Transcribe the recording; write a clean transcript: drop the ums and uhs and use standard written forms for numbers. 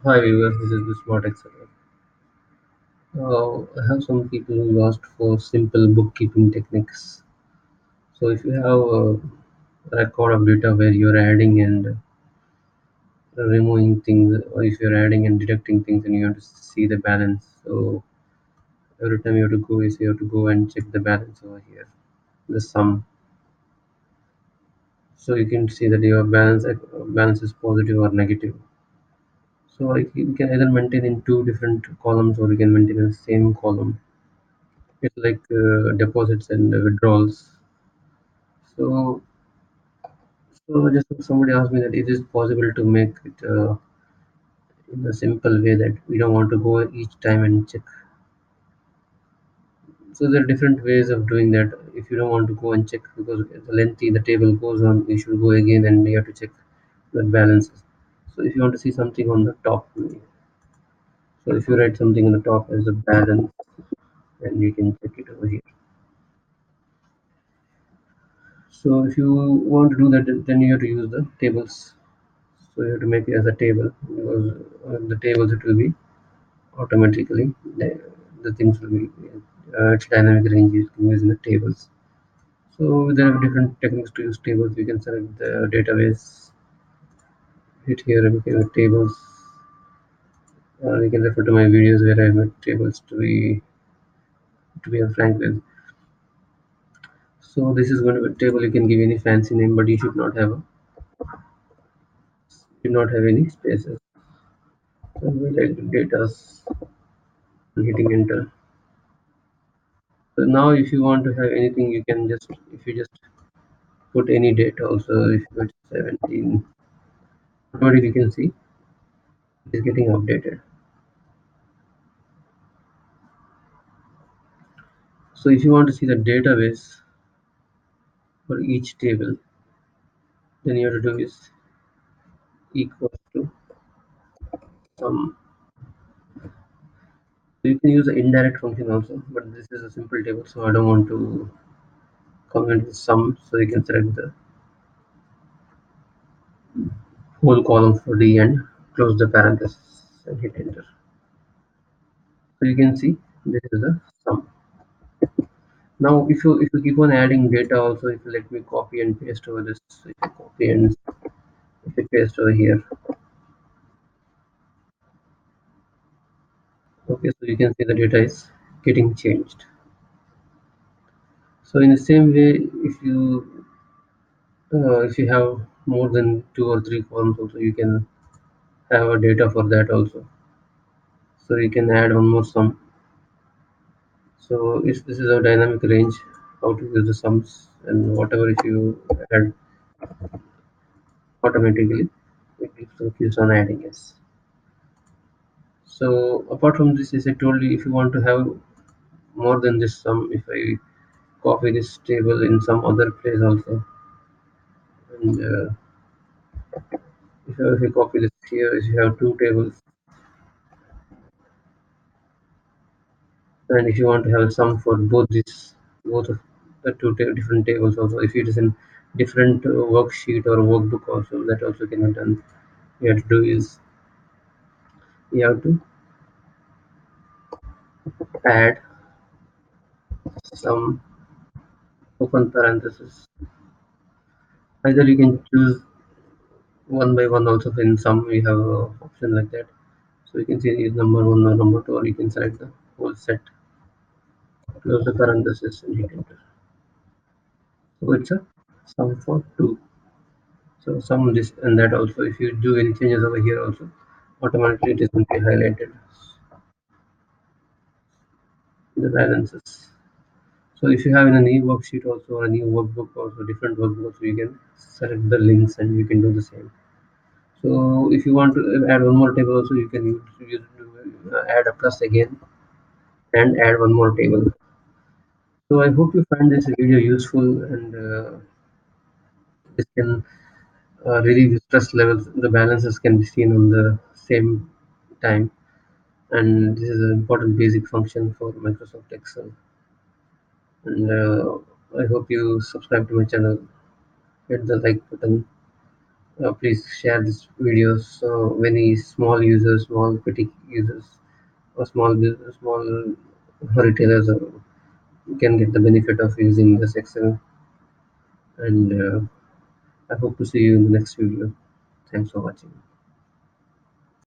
Hi viewers, this is the Smart Excel. I have some people who asked for simple bookkeeping techniques. So if you have a record of data where you're adding and removing things, or if you're adding and deducting things and you want to see the balance, so every time you have to go is you have to go and check the balance over here, the sum. So you can see that your balance is positive or negative. So like you can either maintain in two different columns or you can maintain in the same column. It's like deposits and withdrawals. So, so just somebody asked me that it is possible to make it in a simple way that we don't want to go each time and check. So there are different ways of doing that. If you don't want to go and check because the lengthy the table goes on, you should go again and you have to check the balances. So if you want to see something on the top, so if you write something on the top as a balance, then you can check it over here. So if you want to do that, then you have to use the tables. So you have to make it as a table because the tables it will be automatically the things will be it's dynamic range you can use in the tables. So there are different techniques to use tables. You can select the database, hit here and look at tables. You can refer to my videos where I made tables to be frank with. So this is going to be a table. You can give any fancy name, but you should not have any spaces. So we like data and hitting enter. So now if you want to have anything, you can just if you just put any date also. If it's 17, automatically you can see it is getting updated. So if you want to see the database for each table, then you have to do is equals to sum. So you can use the indirect function also, but this is a simple table, so I don't want to comment with sum. So you can select the whole column for the end, close the parenthesis, and hit enter. So you can see this is the sum. Now if you keep on adding data also, if you let me copy and paste over this, so if you copy and if you paste over here, okay, so you can see the data is getting changed. So in the same way, if you have more than two or three columns also, you can have a data for that also. So you can add one more sum. So if this is a dynamic range, how to use the sums and whatever if you add automatically, it keeps on adding, yes. So apart from this, as I told you, if you want to have more than this sum, if I copy this table in some other place also, and if you copy this here, if you have two tables, and if you want to have sum for both of the different tables also, if it is in different worksheet or workbook also, that also can be done. You have to do is you have to add some open parenthesis. Either you can choose one by one also. In some we have a option like that, so you can see is number one or number two, or you can select the whole set, close the parenthesis and hit enter. So it's a sum for two. So sum this and that also. If you do any changes over here also, automatically it is going to be highlighted in the balances. So if you have in a new worksheet also or a new workbook also, different workbook also, you can select the links and you can do the same. So if you want to add one more table also, you can add a plus again and add one more table. So I hope you find this video useful and this can relieve the stress levels. The balances can be seen on the same time, and this is an important basic function for Microsoft Excel. And I hope you subscribe to my channel, hit the like button, Please share this videos so many small users, small boutique users, or small business, small retailers can get the benefit of using this Excel. And I hope to see you in the next video. Thanks for watching.